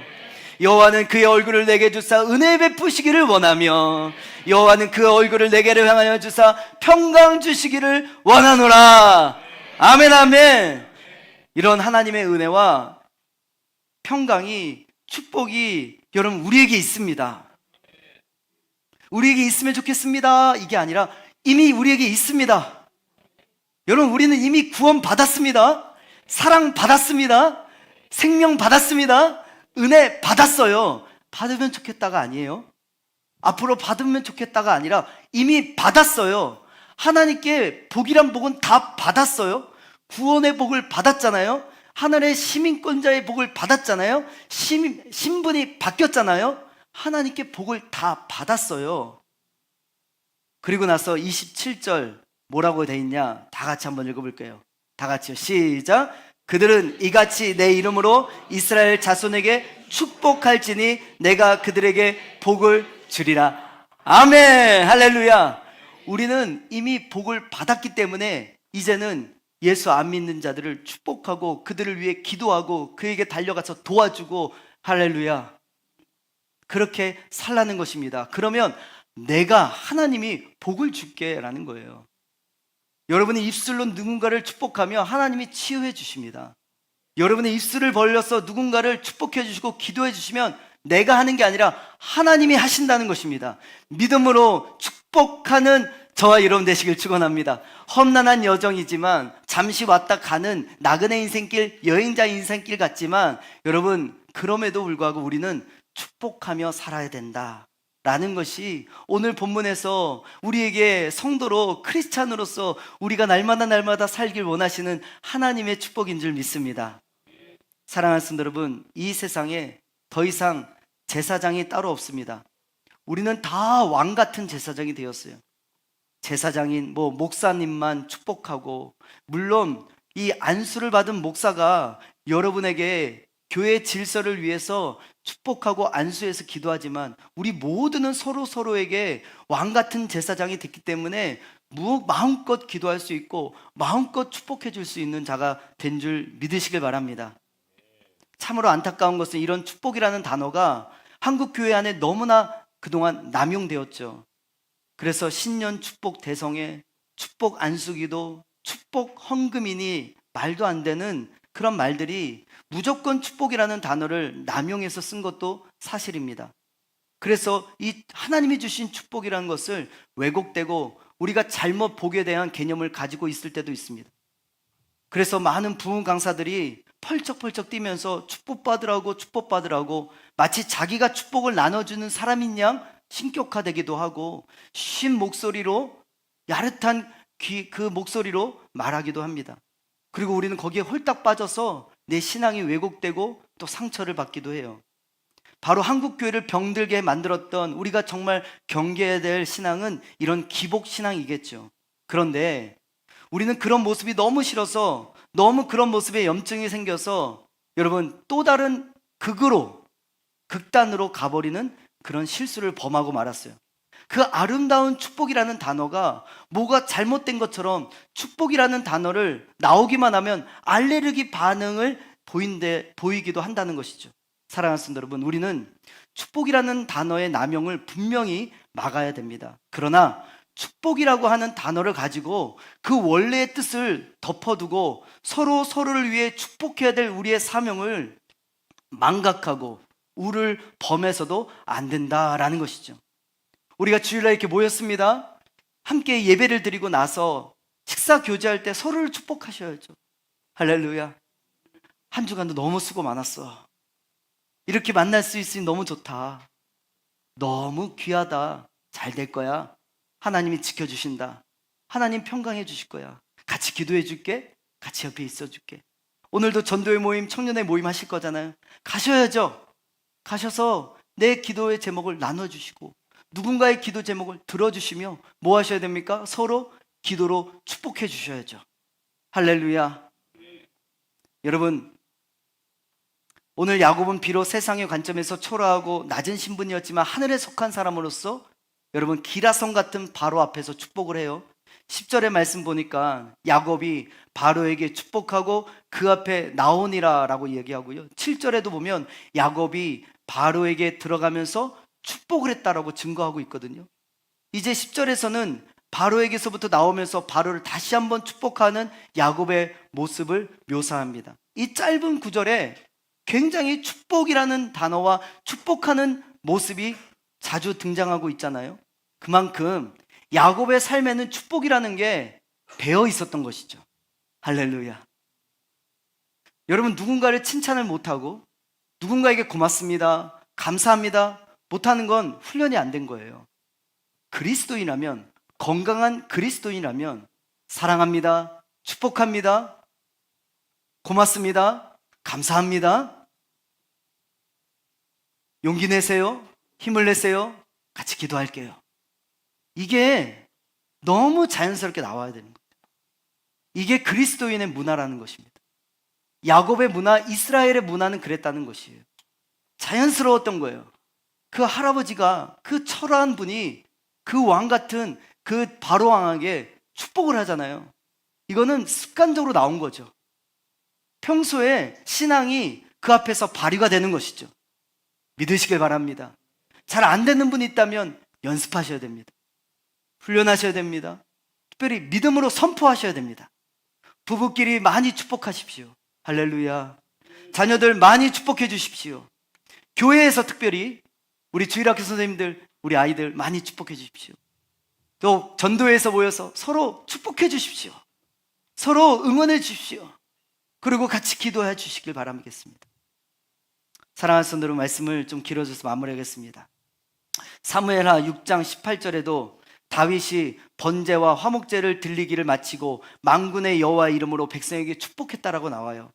여호와는 그의 얼굴을 내게 주사 은혜 베푸시기를 원하며 여호와는 그 얼굴을 내게로 향하여 주사 평강 주시기를 원하노라. 아멘 아멘. 이런 하나님의 은혜와 평강이, 축복이 여러분 우리에게 있습니다. 우리에게 있으면 좋겠습니다 이게 아니라 이미 우리에게 있습니다. 여러분 우리는 이미 구원 받았습니다. 사랑 받았습니다. 생명 받았습니다. 은혜 받았어요. 받으면 좋겠다가 아니에요. 앞으로 받으면 좋겠다가 아니라 이미 받았어요. 하나님께 복이란 복은 다 받았어요. 구원의 복을 받았잖아요. 하늘의 시민권자의 복을 받았잖아요. 신분이 바뀌었잖아요. 하나님께 복을 다 받았어요. 그리고 나서 27절 뭐라고 돼 있냐? 다 같이 한번 읽어볼게요. 다 같이요. 시작. 그들은 이같이 내 이름으로 이스라엘 자손에게 축복할지니 내가 그들에게 복을 주리라. 아멘. 할렐루야. 우리는 이미 복을 받았기 때문에 이제는 예수 안 믿는 자들을 축복하고 그들을 위해 기도하고 그에게 달려가서 도와주고, 할렐루야, 그렇게 살라는 것입니다. 그러면 내가 하나님이 복을 줄게 라는 거예요. 여러분이 입술로 누군가를 축복하며 하나님이 치유해 주십니다. 여러분의 입술을 벌려서 누군가를 축복해 주시고 기도해 주시면 내가 하는 게 아니라 하나님이 하신다는 것입니다. 믿음으로 축복하는 저와 여러분 되시길 축원합니다. 험난한 여정이지만 잠시 왔다 가는 나그네 인생길, 여행자 인생길 같지만 여러분 그럼에도 불구하고 우리는 축복하며 살아야 된다 라는 것이 오늘 본문에서 우리에게 성도로 크리스찬으로서 우리가 날마다 살길 원하시는 하나님의 축복인 줄 믿습니다. 사랑하는 성도 여러분, 이 세상에 더 이상 제사장이 따로 없습니다. 우리는 다 왕 같은 제사장이 되었어요. 제사장인 목사님만 축복하고, 물론 이 안수를 받은 목사가 여러분에게 교회 질서를 위해서 축복하고 안수해서 기도하지만 우리 모두는 서로에게 왕 같은 제사장이 됐기 때문에 마음껏 기도할 수 있고 마음껏 축복해 줄 수 있는 자가 된 줄 믿으시길 바랍니다. 참으로 안타까운 것은 이런 축복이라는 단어가 한국 교회 안에 너무나 그동안 남용되었죠. 그래서 신년 축복 대성회, 축복 안수기도, 축복 헌금이니 말도 안 되는 그런 말들이 무조건 축복이라는 단어를 남용해서 쓴 것도 사실입니다. 그래서 이 하나님이 주신 축복이라는 것을 왜곡되고 우리가 잘못 복에 대한 개념을 가지고 있을 때도 있습니다. 그래서 많은 부흥 강사들이 펄쩍펄쩍 뛰면서 축복받으라고 마치 자기가 축복을 나눠주는 사람인 양 신격화되기도 하고 쉰 목소리로, 야릇한 그 목소리로 말하기도 합니다. 그리고 우리는 거기에 홀딱 빠져서 내 신앙이 왜곡되고 또 상처를 받기도 해요. 바로 한국교회를 병들게 만들었던, 우리가 정말 경계해야 될 신앙은 이런 기복신앙이겠죠. 그런데 우리는 그런 모습이 너무 싫어서, 너무 그런 모습에 염증이 생겨서 여러분 또 다른 극단으로 가버리는 그런 실수를 범하고 말았어요. 그 아름다운 축복이라는 단어가 뭐가 잘못된 것처럼, 축복이라는 단어를 나오기만 하면 알레르기 반응을 보이기도 한다는 것이죠. 사랑하는 성도 여러분, 우리는 축복이라는 단어의 남용을 분명히 막아야 됩니다. 그러나 축복이라고 하는 단어를 가지고 그 원래의 뜻을 덮어두고 서로를 위해 축복해야 될 우리의 사명을 망각하고 우를 범해서도 안 된다라는 것이죠. 우리가 주일날 이렇게 모였습니다. 함께 예배를 드리고 나서 식사 교제할 때 서로를 축복하셔야죠. 할렐루야. 한 주간도 너무 수고 많았어. 이렇게 만날 수 있으니 너무 좋다. 너무 귀하다. 잘 될 거야. 하나님이 지켜주신다. 하나님 평강해 주실 거야. 같이 기도해 줄게. 같이 옆에 있어 줄게. 오늘도 전도회 모임, 청년회 모임 하실 거잖아요. 가셔야죠. 가셔서 내 기도의 제목을 나눠주시고 누군가의 기도 제목을 들어주시며 뭐 하셔야 됩니까? 서로 기도로 축복해 주셔야죠. 할렐루야. 여러분, 오늘 야곱은 비록 세상의 관점에서 초라하고 낮은 신분이었지만 하늘에 속한 사람으로서 여러분 기라성 같은 바로 앞에서 축복을 해요. 10절의 말씀 보니까 야곱이 바로에게 축복하고 그 앞에 나오니라 라고 얘기하고요. 7절에도 보면 야곱이 바로에게 들어가면서 축복을 했다라고 증거하고 있거든요. 이제 10절에서는 바로에게서부터 나오면서 바로를 다시 한번 축복하는 야곱의 모습을 묘사합니다. 이 짧은 구절에 굉장히 축복이라는 단어와 축복하는 모습이 자주 등장하고 있잖아요. 그만큼 야곱의 삶에는 축복이라는 게 배어 있었던 것이죠. 할렐루야. 여러분, 누군가를 칭찬을 못하고 누군가에게 고맙습니다, 감사합니다 못하는 건 훈련이 안 된 거예요. 그리스도인이라면, 건강한 그리스도인이라면 사랑합니다, 축복합니다, 고맙습니다, 감사합니다, 용기 내세요, 힘을 내세요, 같이 기도할게요. 이게 너무 자연스럽게 나와야 되는 거예요. 이게 그리스도인의 문화라는 것입니다. 야곱의 문화, 이스라엘의 문화는 그랬다는 것이에요. 자연스러웠던 거예요. 그 할아버지가, 그 철저한 분이 그 왕 같은 그 바로 왕에게 축복을 하잖아요. 이거는 습관적으로 나온 거죠. 평소에 신앙이 그 앞에서 발휘가 되는 것이죠. 믿으시길 바랍니다. 잘 안 되는 분이 있다면 연습하셔야 됩니다. 훈련하셔야 됩니다. 특별히 믿음으로 선포하셔야 됩니다. 부부끼리 많이 축복하십시오. 할렐루야. 자녀들 많이 축복해 주십시오. 교회에서 특별히 우리 주일학교 선생님들, 우리 아이들 많이 축복해 주십시오. 또 전도회에서 모여서 서로 축복해 주십시오. 서로 응원해 주십시오. 그리고 같이 기도해 주시길 바라겠습니다. 사랑하는 성도들, 말씀을 좀 길어져서 마무리하겠습니다. 사무엘하 6장 18절에도 다윗이 번제와 화목제를 드리기를 마치고 만군의 여호와 이름으로 백성에게 축복했다라고 나와요.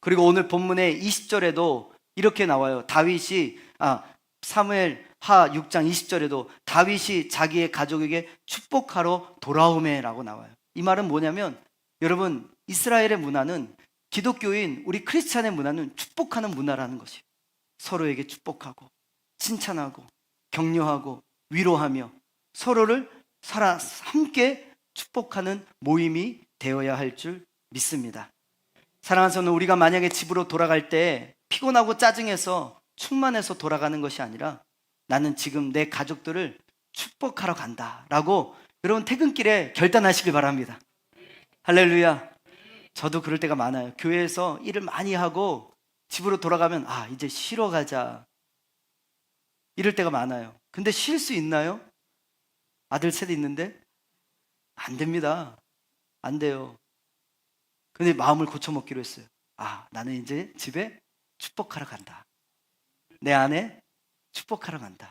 그리고 오늘 본문의 20절에도 이렇게 나와요. 사무엘하 6장 20절에도 다윗이 자기의 가족에게 축복하러 돌아오매라고 나와요. 이 말은 뭐냐면, 여러분, 이스라엘의 문화는, 기독교인 우리 크리스찬의 문화는 축복하는 문화라는 것이에요. 서로에게 축복하고 칭찬하고 격려하고 위로하며 서로를 함께 축복하는 모임이 되어야 할 줄 믿습니다. 사랑하는 성도, 우리가 만약에 집으로 돌아갈 때 피곤하고 짜증해서 충만해서 돌아가는 것이 아니라 나는 지금 내 가족들을 축복하러 간다 라고 여러분 퇴근길에 결단하시길 바랍니다. 할렐루야. 저도 그럴 때가 많아요. 교회에서 일을 많이 하고 집으로 돌아가면 이제 쉬러 가자 이럴 때가 많아요. 근데 쉴 수 있나요? 아들 셋 있는데 안 됩니다. 안 돼요. 근데 마음을 고쳐먹기로 했어요. 나는 이제 집에 축복하러 간다. 내 아내 축복하러 간다.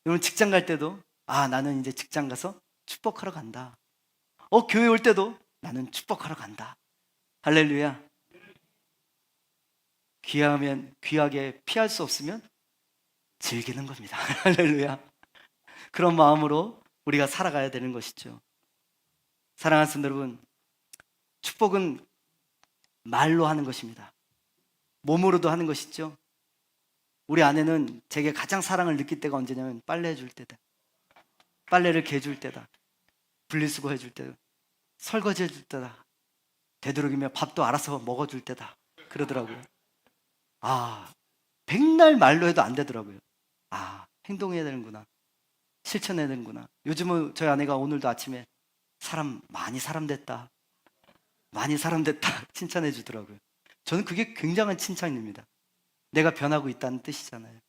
여러분, 직장 갈 때도 나는 이제 직장 가서 축복하러 간다. 교회 올 때도 나는 축복하러 간다. 할렐루야. 귀하게 피할 수 없으면 즐기는 겁니다. 할렐루야. 그런 마음으로 우리가 살아가야 되는 것이죠. 사랑하는 성도 여러분, 축복은 말로 하는 것입니다. 몸으로도 하는 것이죠. 우리 아내는 제게 가장 사랑을 느낄 때가 언제냐면 빨래 해줄 때다. 빨래를 개줄 때다. 분리수거 해줄 때다. 설거지 해줄 때다. 되도록이면 밥도 알아서 먹어줄 때다. 그러더라고요. 백날 말로 해도 안 되더라고요. 행동해야 되는구나. 실천해야 되는구나. 요즘은 저희 아내가 오늘도 아침에 많이 사람 됐다. 많이 사람 됐다. 칭찬해 주더라고요. 저는 그게 굉장한 칭찬입니다. 내가 변하고 있다는 뜻이잖아요.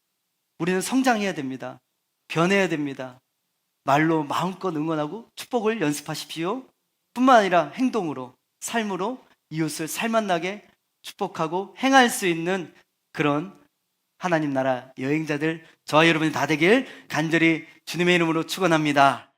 우리는 성장해야 됩니다. 변해야 됩니다. 말로 마음껏 응원하고 축복을 연습하십시오. 뿐만 아니라 행동으로, 삶으로 이웃을 살맛나게 축복하고 행할 수 있는 그런 하나님 나라 여행자들, 저와 여러분이 다 되길 간절히 주님의 이름으로 축원합니다.